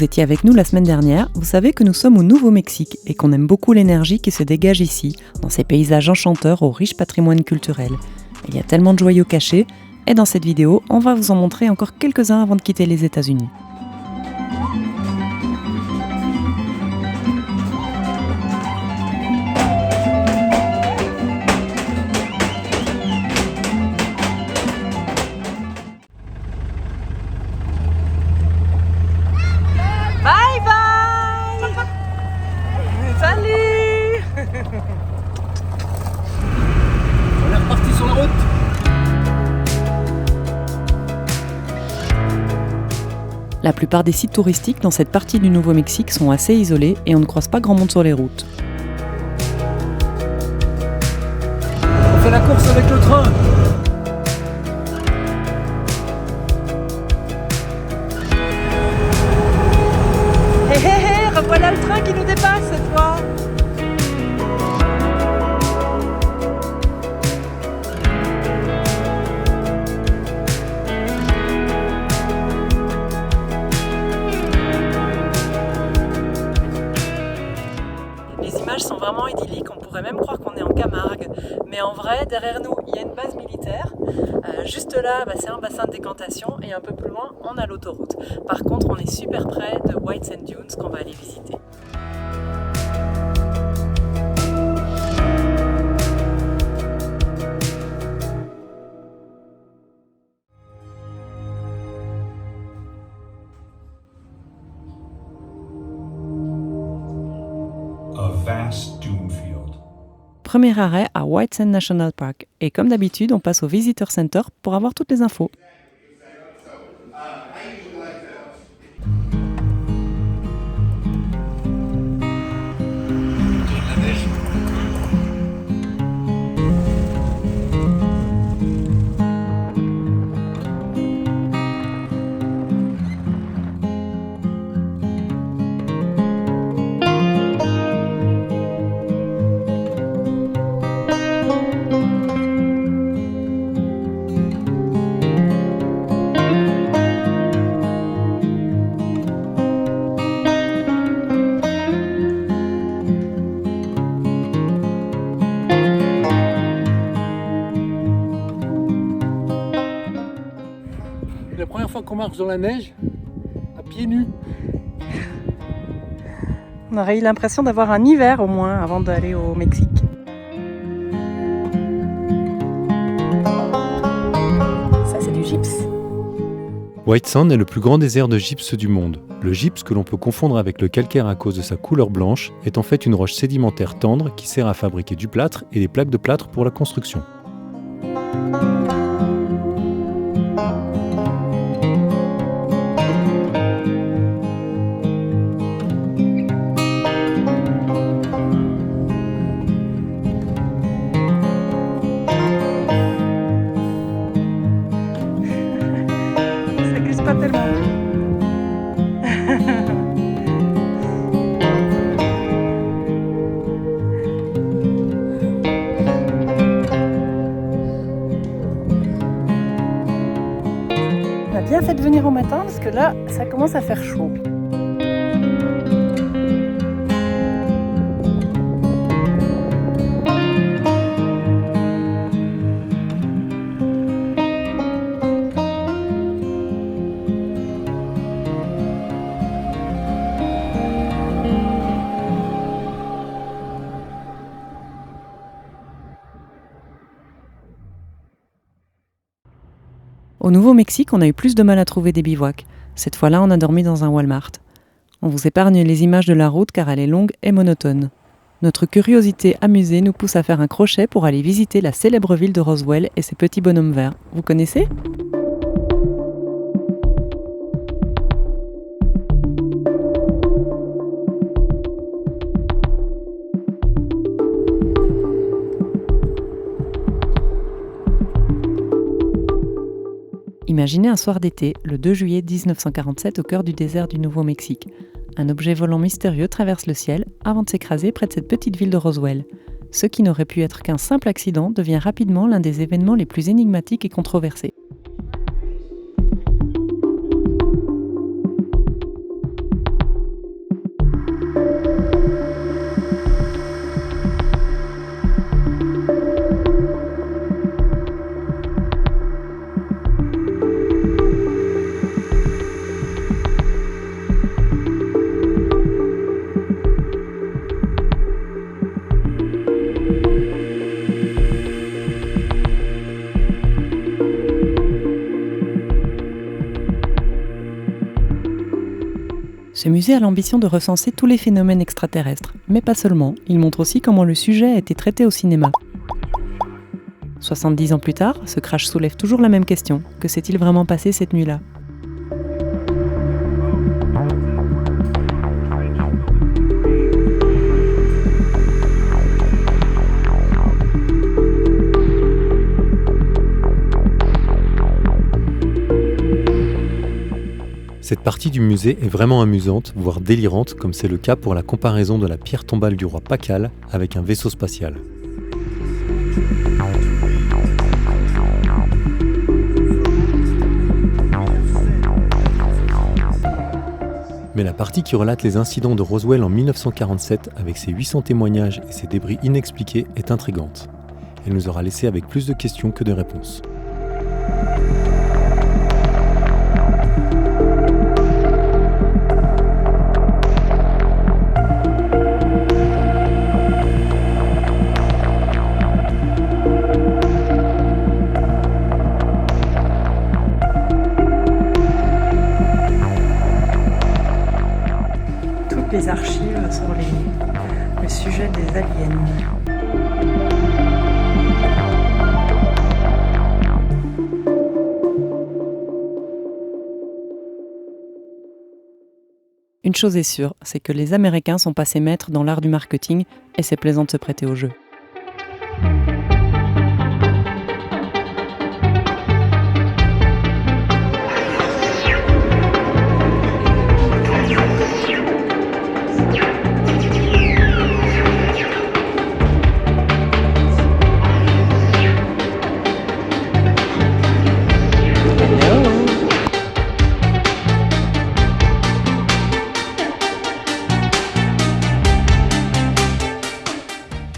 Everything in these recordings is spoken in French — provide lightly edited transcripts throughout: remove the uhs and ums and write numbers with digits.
vous étiez avec nous la semaine dernière, vous savez que nous sommes au Nouveau-Mexique et qu'on aime beaucoup l'énergie qui se dégage ici, dans ces paysages enchanteurs au riche patrimoine culturel. Il y a tellement de joyaux cachés, et dans cette vidéo, on va vous en montrer encore quelques-uns avant de quitter les États-Unis. Bye bye. Salut. On est reparti sur la route. La plupart des sites touristiques dans cette partie du Nouveau-Mexique sont assez isolés et on ne croise pas grand monde sur les routes. On fait la course avec le train. Hé hé hé, revoilà le train qui nous dépasse cette fois. Les images sont vraiment idylliques, on pourrait même croire qu'on est en Camargue. Mais en vrai, derrière nous, il y a une base militaire. Juste là, c'est un bassin de décantation et un peu plus loin, on a l'autoroute. Par contre, on est super près de White Sand Dunes qu'on va aller visiter. A vast dune field. Premier arrêt à White Sand National Park. Et comme d'habitude, on passe au Visitor Center pour avoir toutes les infos. C'est la première fois qu'on marche dans la neige, à pieds nus. On aurait eu l'impression d'avoir un hiver au moins avant d'aller au Mexique. Ça c'est du gypse. White Sand est le plus grand désert de gypse du monde. Le gypse, que l'on peut confondre avec le calcaire à cause de sa couleur blanche, est en fait une roche sédimentaire tendre qui sert à fabriquer du plâtre et des plaques de plâtre pour la construction. Ça glisse pas tellement. On a bien fait de venir au matin parce que là, ça commence à faire chaud. Au Nouveau-Mexique, on a eu plus de mal à trouver des bivouacs. Cette fois-là, on a dormi dans un Walmart. On vous épargne les images de la route car elle est longue et monotone. Notre curiosité amusée nous pousse à faire un crochet pour aller visiter la célèbre ville de Roswell et ses petits bonhommes verts. Vous connaissez ? Imaginez un soir d'été, le 2 juillet 1947, au cœur du désert du Nouveau-Mexique. Un objet volant mystérieux traverse le ciel avant de s'écraser près de cette petite ville de Roswell. Ce qui n'aurait pu être qu'un simple accident devient rapidement l'un des événements les plus énigmatiques et controversés. Ce musée a l'ambition de recenser tous les phénomènes extraterrestres, mais pas seulement. Il montre aussi comment le sujet a été traité au cinéma. 70 ans plus tard, ce crash soulève toujours la même question. Que s'est-il vraiment passé cette nuit-là ? Cette partie du musée est vraiment amusante, voire délirante, comme c'est le cas pour la comparaison de la pierre tombale du roi Pakal avec un vaisseau spatial. Mais la partie qui relate les incidents de Roswell en 1947, avec ses 800 témoignages et ses débris inexpliqués, est intrigante. Elle nous aura laissé avec plus de questions que de réponses. Les archives sur le sujet des aliens. Une chose est sûre, c'est que les Américains sont passés maîtres dans l'art du marketing et c'est plaisant de se prêter au jeu.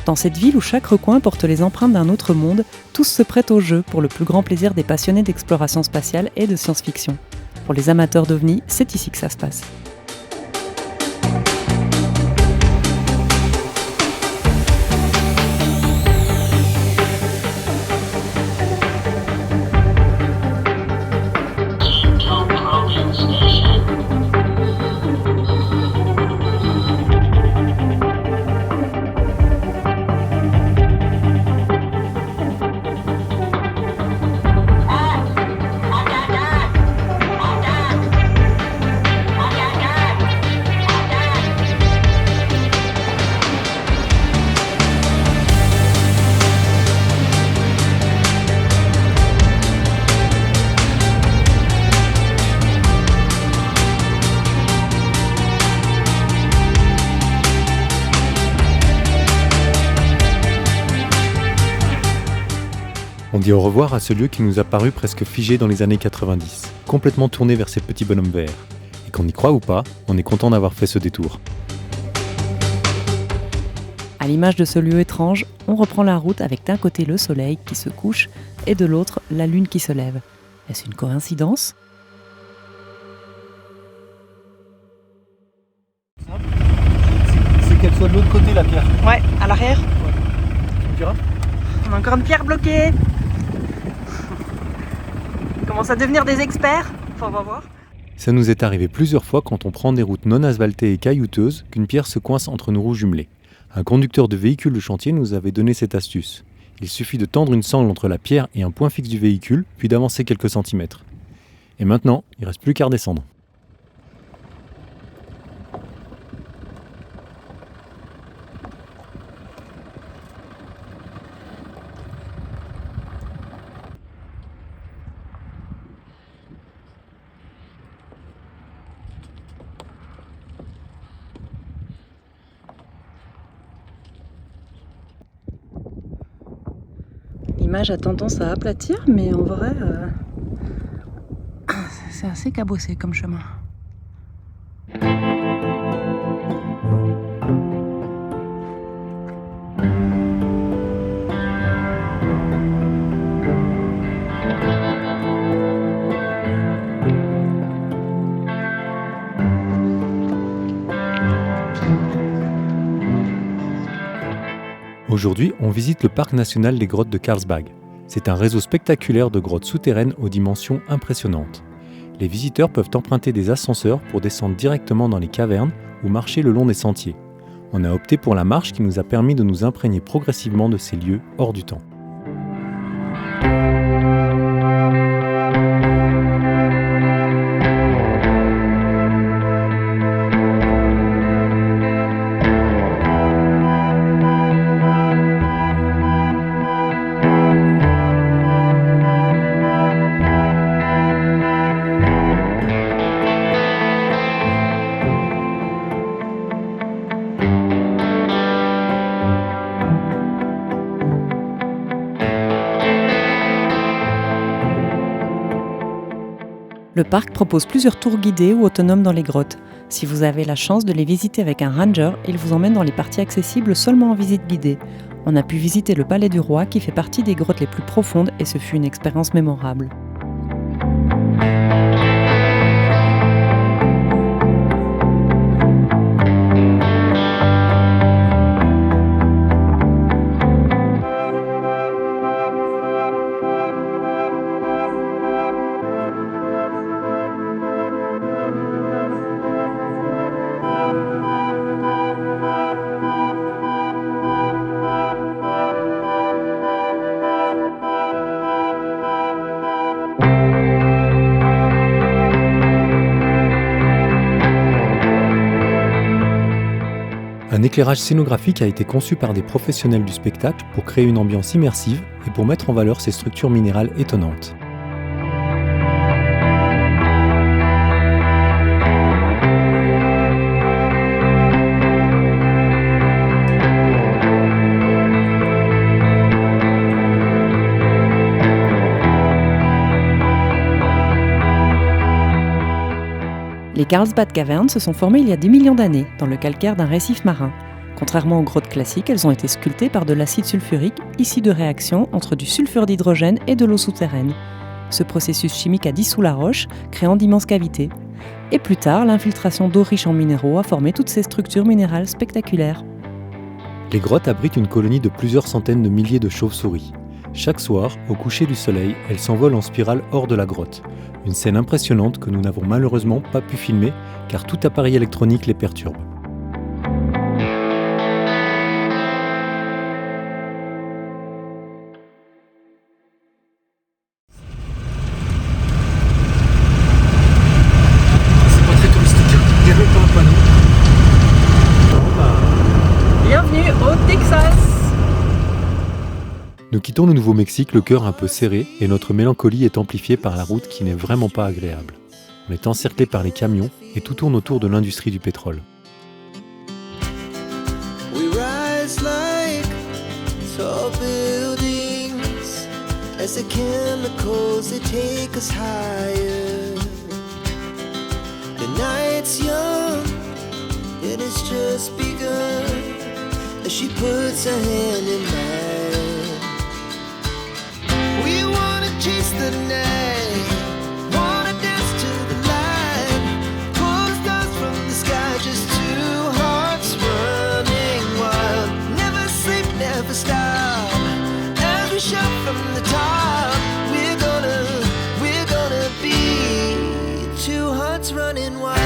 Dans cette ville où chaque recoin porte les empreintes d'un autre monde, tous se prêtent au jeu pour le plus grand plaisir des passionnés d'exploration spatiale et de science-fiction. Pour les amateurs d'ovnis, c'est ici que ça se passe. On dit au revoir à ce lieu qui nous a paru presque figé dans les années 90, complètement tourné vers ces petits bonhommes verts. Et qu'on y croit ou pas, on est content d'avoir fait ce détour. À l'image de ce lieu étrange, on reprend la route avec d'un côté le soleil qui se couche et de l'autre la lune qui se lève. Est-ce une coïncidence ? C'est qu'elle soit de l'autre côté la pierre. Ouais, à l'arrière. Tu me diras ? On a encore une pierre bloquée. On commence à devenir des experts. Enfin, on va voir. Ça nous est arrivé plusieurs fois quand on prend des routes non asphaltées et caillouteuses qu'une pierre se coince entre nos roues jumelées. Un conducteur de véhicule de chantier nous avait donné cette astuce. Il suffit de tendre une sangle entre la pierre et un point fixe du véhicule, puis d'avancer quelques centimètres. Et maintenant, il ne reste plus qu'à redescendre. L'image a tendance à aplatir, mais en vrai, c'est assez cabossé comme chemin. Aujourd'hui, on visite le parc national des grottes de Carlsbad. C'est un réseau spectaculaire de grottes souterraines aux dimensions impressionnantes. Les visiteurs peuvent emprunter des ascenseurs pour descendre directement dans les cavernes ou marcher le long des sentiers. On a opté pour la marche qui nous a permis de nous imprégner progressivement de ces lieux hors du temps. Le parc propose plusieurs tours guidés ou autonomes dans les grottes. Si vous avez la chance de les visiter avec un ranger, il vous emmène dans les parties accessibles seulement en visite guidée. On a pu visiter le Palais du Roi qui fait partie des grottes les plus profondes et ce fut une expérience mémorable. Un éclairage scénographique a été conçu par des professionnels du spectacle pour créer une ambiance immersive et pour mettre en valeur ces structures minérales étonnantes. Les Carlsbad Caverns se sont formées il y a 10 millions d'années, dans le calcaire d'un récif marin. Contrairement aux grottes classiques, elles ont été sculptées par de l'acide sulfurique, issu de réactions entre du sulfure d'hydrogène et de l'eau souterraine. Ce processus chimique a dissous la roche, créant d'immenses cavités. Et plus tard, l'infiltration d'eau riche en minéraux a formé toutes ces structures minérales spectaculaires. Les grottes abritent une colonie de plusieurs centaines de milliers de chauves-souris. Chaque soir, au coucher du soleil, elles s'envolent en spirale hors de la grotte. Une scène impressionnante que nous n'avons malheureusement pas pu filmer car tout appareil électronique les perturbe. C'est pas très touristique, il n'y a même pas un panneau. Bienvenue au Texas! Nous quittons le Nouveau-Mexique le cœur un peu serré et notre mélancolie est amplifiée par la route qui n'est vraiment pas agréable. On est encerclé par les camions et tout tourne autour de l'industrie du pétrole. We rise like tall buildings as the chemicals they take us higher. The night's young, it has just begun as she puts her hand in mine. We wanna chase the night, wanna dance to the light, pull the stars from the sky, just two hearts running wild. Never sleep, never stop, as we shout from the top. We're gonna be two hearts running wild.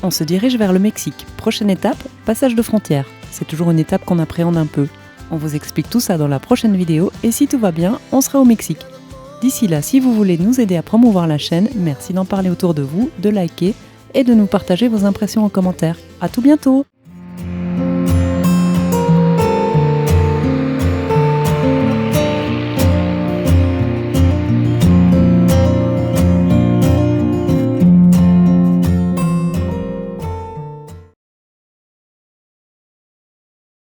On se dirige vers le Mexique. Prochaine étape, passage de frontière. C'est toujours une étape qu'on appréhende un peu. On vous explique tout ça dans la prochaine vidéo et si tout va bien, on sera au Mexique. D'ici là, si vous voulez nous aider à promouvoir la chaîne, merci d'en parler autour de vous, de liker et de nous partager vos impressions en commentaire. À tout bientôt!